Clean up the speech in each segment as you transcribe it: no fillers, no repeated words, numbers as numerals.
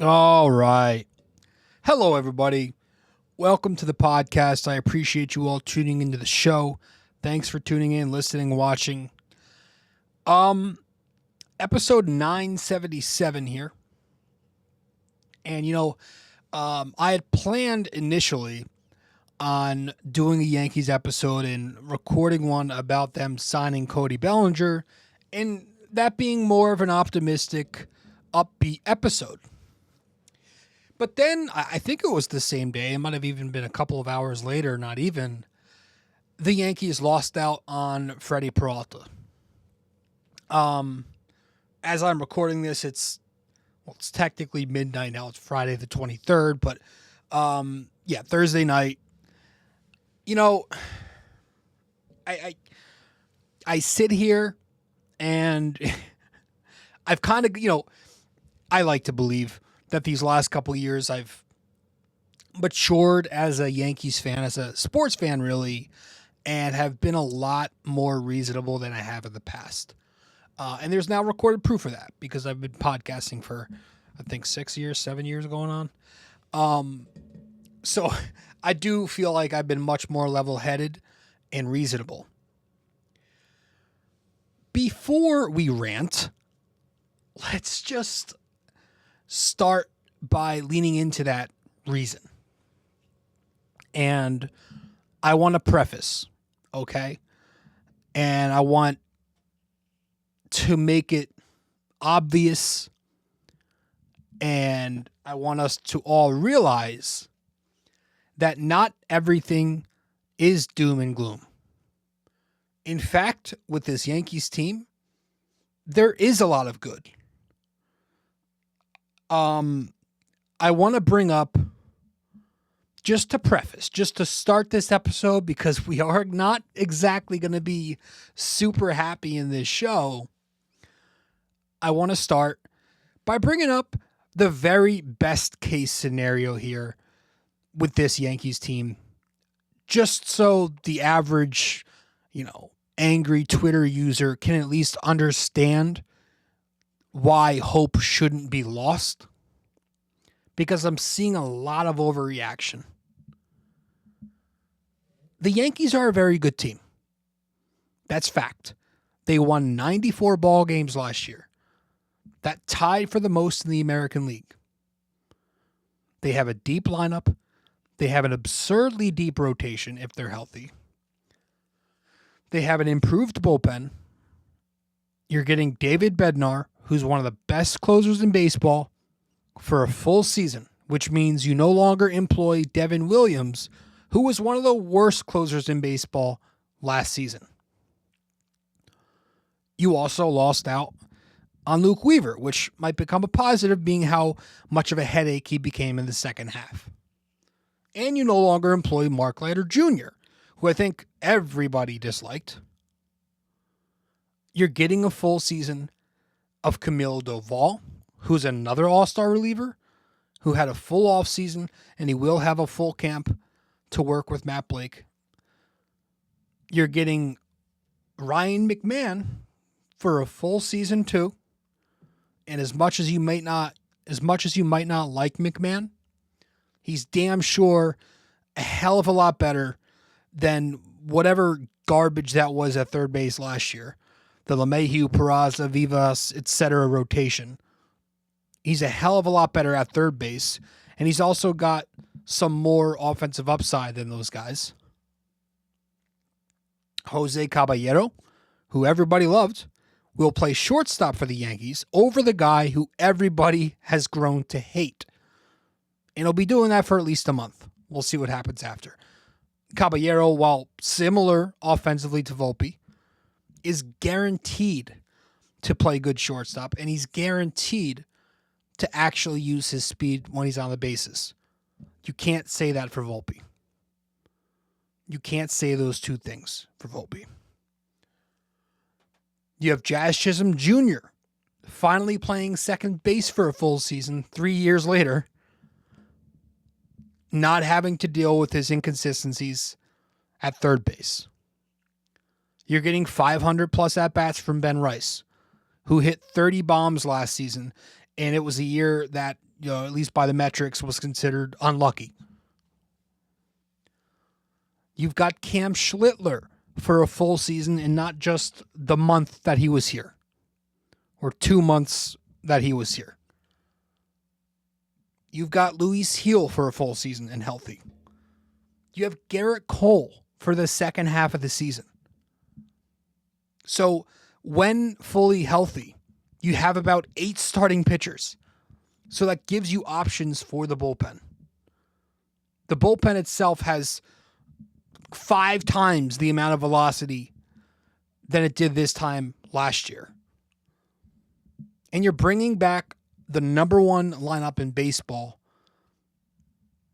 All right. Hello, everybody. Welcome to the podcast. I appreciate you all tuning into the show. Thanks for tuning in, listening, watching. Um, Episode 977 here. And I had planned initially on doing a Yankees episode and recording one about them signing Cody Bellinger, and that being more of an optimistic, upbeat episode. But then I think it was the same day. It might have even been a couple of hours later, not even. The Yankees lost out on Freddie Peralta. As I'm recording this, it's technically midnight now. It's Friday the 23rd, but Thursday night. You know, I I sit here and I've kind of I like to believe that these last couple of years I've matured as a Yankees fan, as a sports fan, really, and have been a lot more reasonable than I have in the past. And there's now recorded proof of that because I've been podcasting for, I think, 6 years, 7 years going on. So I do feel like I've been much more level headed and reasonable. Before we rant, let's just start by leaning into that reason. And I want to preface, okay? And I want to make it obvious, and I want us to all realize that not everything is doom and gloom. In fact, with this Yankees team, there is a lot of good. I want to bring up, just to preface, just to start this episode, because we are not exactly going to be super happy in this show. I want to start by bringing up the very best case scenario here with this Yankees team, just so the average, angry Twitter user can at least understand why hope shouldn't be lost. Because I'm seeing a lot of overreaction. The Yankees are a very good team. That's fact. They won 94 ball games last year. That tied for the most in the American League. They have a deep lineup. They have an absurdly deep rotation if they're healthy. They have an improved bullpen. You're getting David Bednar, who's one of the best closers in baseball, for a full season, which means you no longer employ Devin Williams, who was one of the worst closers in baseball last season. You also lost out on Luke Weaver, which might become a positive, being how much of a headache he became in the second half. And you no longer employ Mark Leiter Jr., who I think everybody disliked. You're getting a full season of Camilo Doval, who's another all-star reliever, who had a full offseason, and he will have a full camp to work with Matt Blake. You're getting Ryan McMahon for a full season too. And as much as you might not like McMahon, he's damn sure a hell of a lot better than whatever garbage that was at third base last year. The LeMahieu, Peraza, Vivas, etc. rotation. He's a hell of a lot better at third base, and he's also got some more offensive upside than those guys. Jose Caballero, who everybody loved, will play shortstop for the Yankees over the guy who everybody has grown to hate. And he'll be doing that for at least a month. We'll see what happens after. Caballero, while similar offensively to Volpe, is guaranteed to play good shortstop, and he's guaranteed to actually use his speed when he's on the bases. You can't say that for Volpe. You can't say those two things for Volpe. You have Jazz Chisholm Jr. finally playing second base for a full season 3 years later, not having to deal with his inconsistencies at third base. You're getting 500 plus at-bats from Ben Rice, who hit 30 bombs last season, and it was a year that at least by the metrics, was considered unlucky. You've got Cam Schlittler for a full season and not just the month that he was here or 2 months that he was here. You've got Luis Heel for a full season and healthy. You have Garrett Cole for the second half of the season. So when fully healthy, you have about 8 starting pitchers. So that gives you options for the bullpen. The bullpen itself has 5 times the amount of velocity than it did this time last year. And you're bringing back the number 1 lineup in baseball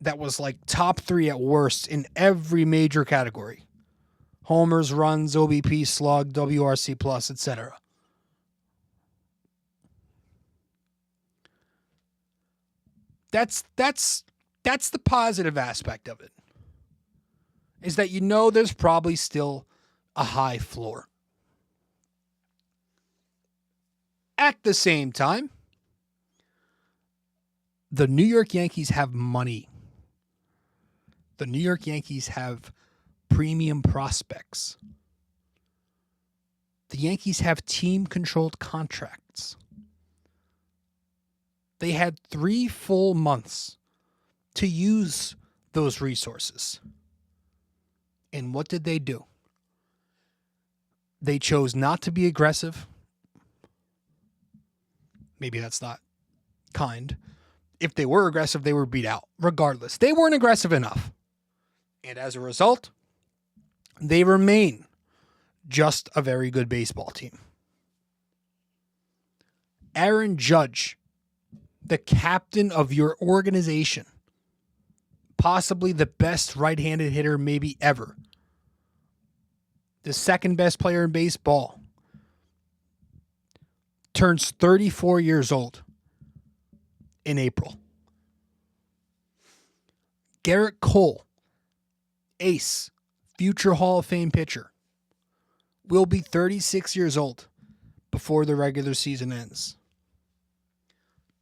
that was like top 3 at worst in every major category. Homers, runs, OBP, slug, WRC plus, etc. That's the positive aspect of it. Is that there's probably still a high floor. At the same time, the New York Yankees have money. The New York Yankees have premium prospects. The Yankees have team-controlled contracts. They had 3 full months to use those resources. And what did they do? They chose not to be aggressive. Maybe that's not kind. If they were aggressive, they were beat out. Regardless, they weren't aggressive enough. And as a result, they remain just a very good baseball team. Aaron Judge, the captain of your organization, possibly the best right-handed hitter maybe ever, the second best player in baseball, turns 34 years old in April. Garrett Cole, ace, future Hall of Fame pitcher, will be 36 years old before the regular season ends.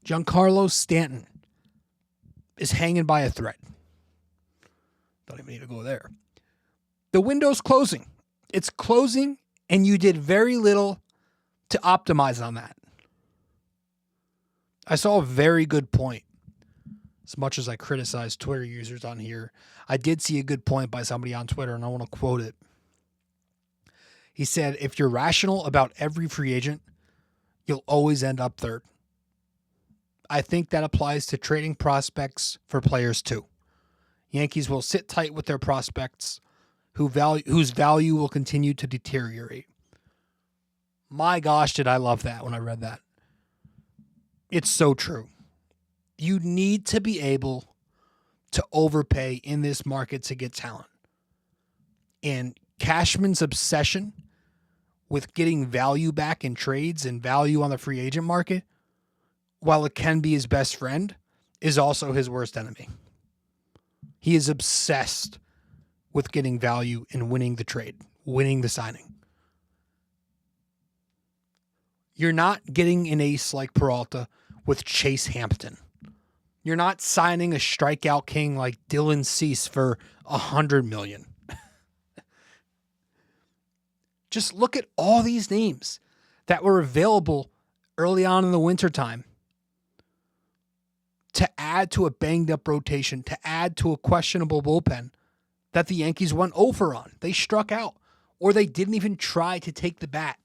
Giancarlo Stanton is hanging by a thread. Don't even need to go there. The window's closing. It's closing, and you did very little to optimize on that. I saw a very good point. As much as I criticize Twitter users on here, I did see a good point by somebody on Twitter, and I want to quote it. He said, if you're rational about every free agent, you'll always end up third. I think that applies to trading prospects for players too. Yankees will sit tight with their prospects whose value will continue to deteriorate. My gosh, did I love that when I read that. It's so true. You need to be able to overpay in this market to get talent. And Cashman's obsession with getting value back in trades and value on the free agent market, while it can be his best friend, is also his worst enemy. He is obsessed with getting value and winning the trade, winning the signing. You're not getting an ace like Peralta with Chase Hampton. You're not signing a strikeout king like Dylan Cease for $100 million. Just look at all these names that were available early on in the wintertime to add to a banged-up rotation, to add to a questionable bullpen that the Yankees went over on. They struck out, or they didn't even try to take the bat.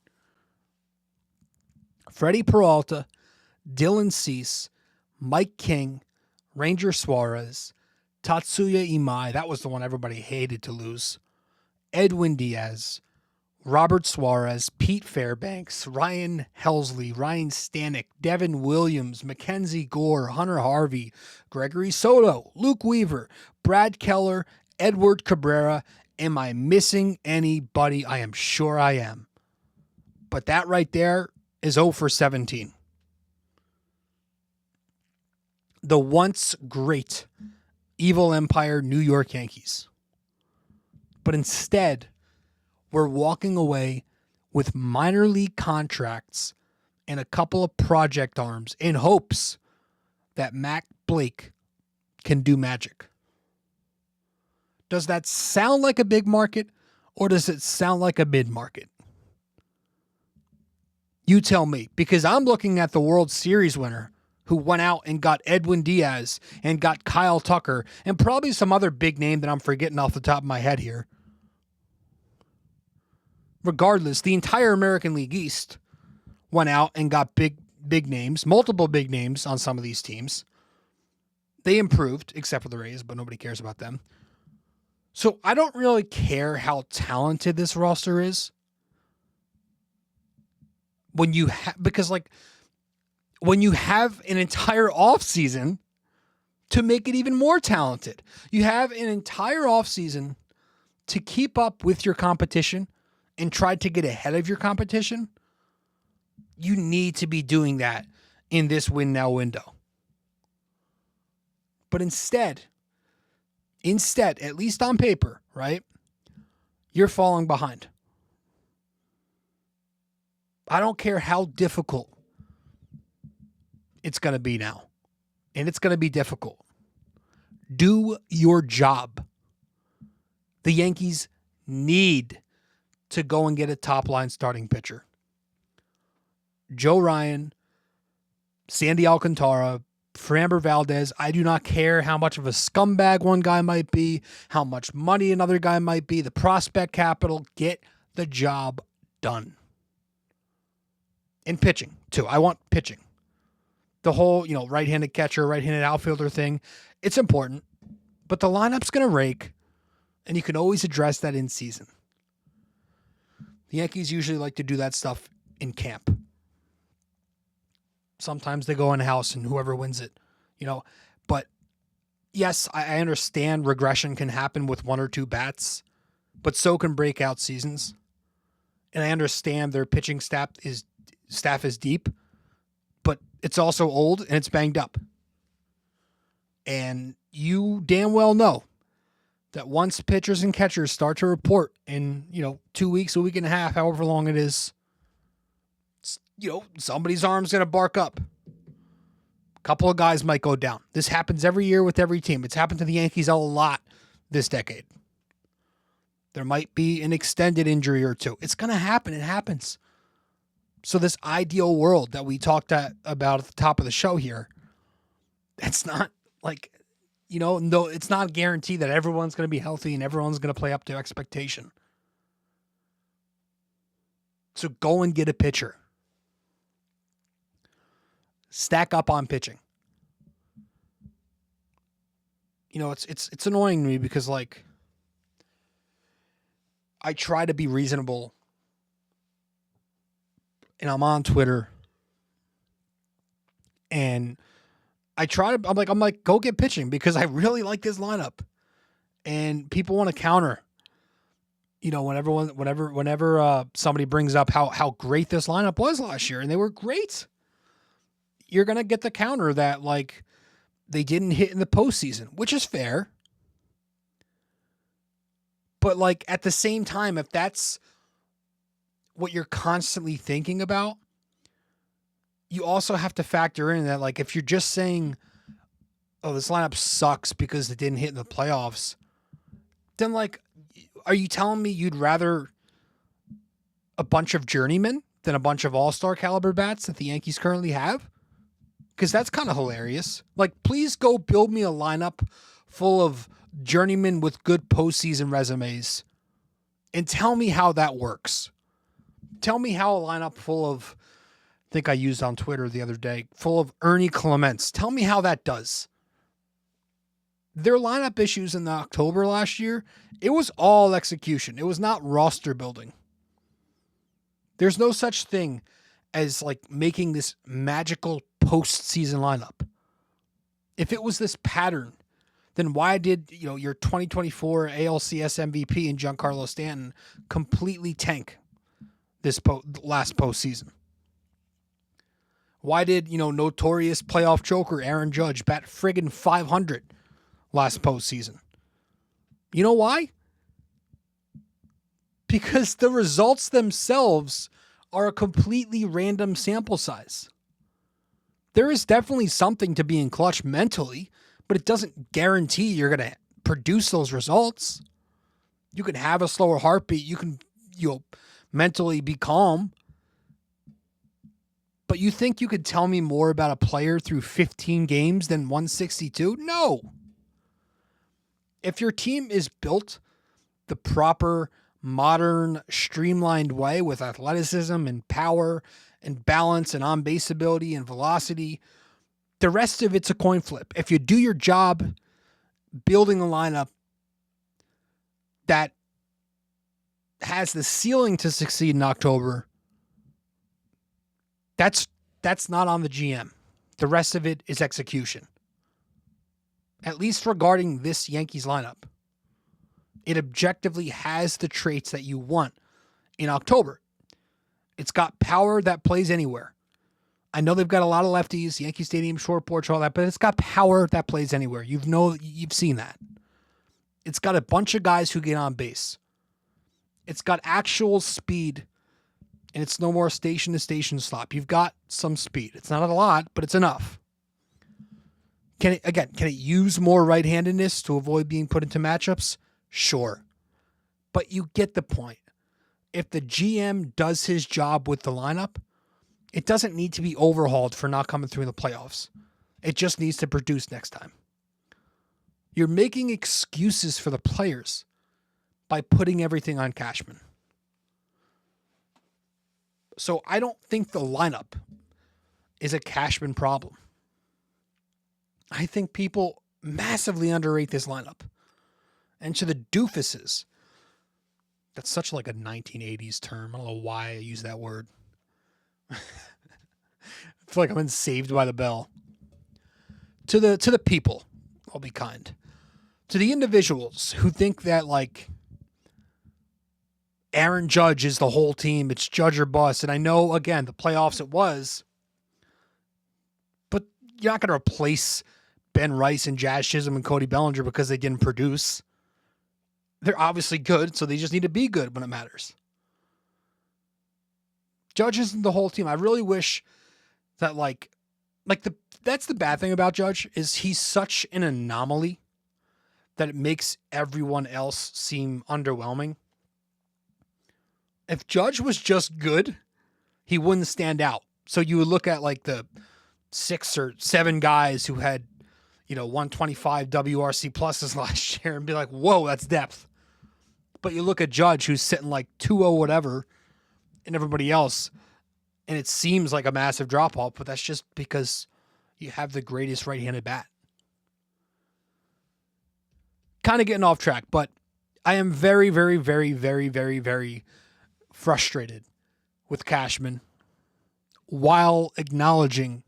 Freddie Peralta, Dylan Cease, Mike King, Ranger Suarez, Tatsuya Imai, that was the one everybody hated to lose, Edwin Diaz, Robert Suarez, Pete Fairbanks, Ryan Helsley, Ryan Stanek, Devin Williams, Mackenzie Gore, Hunter Harvey, Gregory Soto, Luke Weaver, Brad Keller, Edward Cabrera. Am I missing anybody? I am sure I am. But that right there is 0 for 17. The once great evil empire New York Yankees. But instead, we're walking away with minor league contracts and a couple of project arms in hopes that Matt Blake can do magic. Does that sound like a big market, or does it sound like a mid-market? You tell me, because I'm looking at the World Series winner who went out and got Edwin Diaz and got Kyle Tucker and probably some other big name that I'm forgetting off the top of my head here. Regardless, the entire American League East went out and got big names, multiple big names on some of these teams. They improved, except for the Rays, but nobody cares about them. So I don't really care how talented this roster is. When you because when you have an entire offseason to make it even more talented. You have an entire offseason to keep up with your competition and try to get ahead of your competition. You need to be doing that in this win now window. But instead, at least on paper, right? You're falling behind. I don't care how difficult it's going to be now. And it's going to be difficult. Do your job. The Yankees need to go and get a top-line starting pitcher. Joe Ryan, Sandy Alcantara, Framber Valdez. I do not care how much of a scumbag one guy might be, how much money another guy might be, the prospect capital. Get the job done. And pitching, too. I want pitching. The whole, right-handed catcher, right-handed outfielder thing, it's important. But the lineup's going to rake, and you can always address that in season. The Yankees usually like to do that stuff in camp. Sometimes they go in-house and whoever wins it, But yes, I understand regression can happen with one or two bats, but so can breakout seasons. And I understand their pitching staff is deep, but it's also old and it's banged up. And you damn well know that once pitchers and catchers start to report in, 2 weeks, a week and a half, however long it is, somebody's arm's going to bark up. A couple of guys might go down. This happens every year with every team. It's happened to the Yankees a lot this decade. There might be an extended injury or two. It's going to happen. It happens. So this ideal world that we talked about at the top of the show here, it's not no, it's not guaranteed that everyone's going to be healthy and everyone's going to play up to expectation. So go and get a pitcher. Stack up on pitching. It's annoying to me because I try to be reasonable and I'm on Twitter and I'm like, go get pitching because I really like this lineup and people want to counter, whenever somebody brings up how great this lineup was last year and they were great. You're going to get the counter that they didn't hit in the postseason, which is fair. But at the same time, if that's what you're constantly thinking about, you also have to factor in that if you're just saying, oh, this lineup sucks because it didn't hit in the playoffs, then are you telling me you'd rather a bunch of journeymen than a bunch of all-star caliber bats that the Yankees currently have? Because that's kind of hilarious. Please go build me a lineup full of journeymen with good postseason resumes and tell me how that works. Tell me how a lineup full of, I think I used on Twitter the other day, full of Ernie Clements. Tell me how that does. Their lineup issues in the October last year, it was all execution. It was not roster building. There's no such thing as making this magical postseason lineup. If it was this pattern, then why did your 2024 ALCS MVP and Giancarlo Stanton completely tank this last postseason? Why did notorious playoff choker Aaron Judge bat friggin' 500 last postseason? You know why? Because the results themselves are a completely random sample size. there is definitely something to being clutch mentally, but it doesn't guarantee you're going to produce those results. You can have a slower heartbeat. You can, mentally be calm. But you think you could tell me more about a player through 15 games than 162? No. If your team is built the proper, modern, streamlined way with athleticism and power and balance and on-base ability and velocity, the rest of it's a coin flip. If you do your job building a lineup that has the ceiling to succeed in October, that's not on the GM. The rest of it is execution. At least regarding this Yankees lineup. It objectively has the traits that you want in October. It's got power that plays anywhere. I know they've got a lot of lefties, Yankee Stadium, short porch, all that, but it's got power that plays anywhere. You've seen that. It's got a bunch of guys who get on base. It's got actual speed, and it's no more station-to-station slop. You've got some speed. It's not a lot, but it's enough. Can it use more right-handedness to avoid being put into matchups? Sure. But you get the point. If the GM does his job with the lineup, it doesn't need to be overhauled for not coming through in the playoffs. It just needs to produce next time. You're making excuses for the players by putting everything on Cashman. So I don't think the lineup is a Cashman problem. I think people massively underrate this lineup. And to the doofuses, that's such like a 1980s term. I don't know why I use that word. I feel like I'm in Saved by the Bell. To the people, I'll be kind. To the individuals who think that like Aaron Judge is the whole team, it's Judge or bust. And I know, again, the playoffs it was, but you're not going to replace Ben Rice and Jazz Chisholm and Cody Bellinger because they didn't produce. They're obviously good, so they just need to be good when it matters. Judge isn't the whole team. I really wish that that's the bad thing about Judge is he's such an anomaly that it makes everyone else seem underwhelming. If Judge was just good, he wouldn't stand out. So you would look at like the 6 or 7 guys who had 125 WRC pluses last year and be like, whoa, that's depth. But you look at Judge, who's sitting like 2-0 whatever, and everybody else, and it seems like a massive drop-off, but that's just because you have the greatest right-handed bat. Kind of getting off track, but I am very, very, very, very, very, very frustrated with Cashman while acknowledging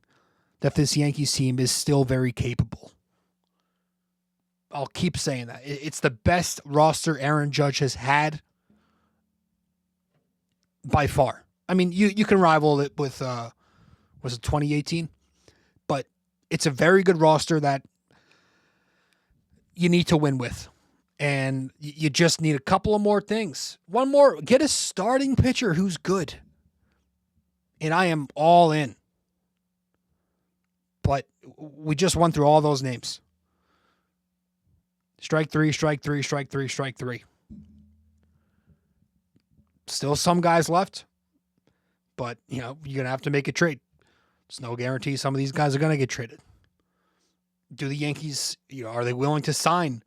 that this Yankees team is still very capable. I'll keep saying that. It's the best roster Aaron Judge has had by far. I mean, you can rival it with, was it 2018? But it's a very good roster that you need to win with. And you just need a couple of more things. One more, get a starting pitcher who's good. And I am all in. But we just went through all those names. Strike three, strike three, strike three, strike three. Still some guys left. But, you're going to have to make a trade. There's no guarantee some of these guys are going to get traded. Do the Yankees, are they willing to sign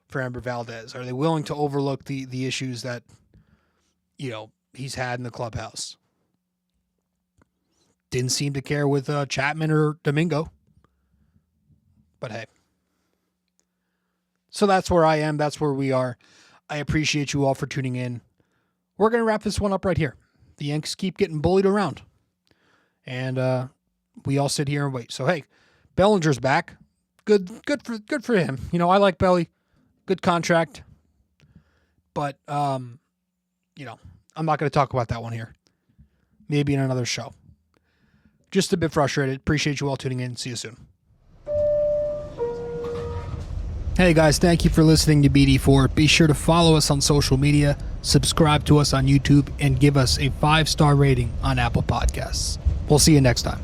for Amber Valdez? Are they willing to overlook the issues that, he's had in the clubhouse? Didn't seem to care with Chapman or Domingo. But hey. So that's where I am. That's where we are. I appreciate you all for tuning in. We're going to wrap this one up right here. The Yanks keep getting bullied around. And we all sit here and wait. So, hey, Bellinger's back. Good for him. I like Belly. Good contract. But, I'm not going to talk about that one here. Maybe in another show. Just a bit frustrated. Appreciate you all tuning in. See you soon. Hey guys, thank you for listening to BD4. Be sure to follow us on social media, subscribe to us on YouTube, and give us a 5-star rating on Apple Podcasts. We'll see you next time.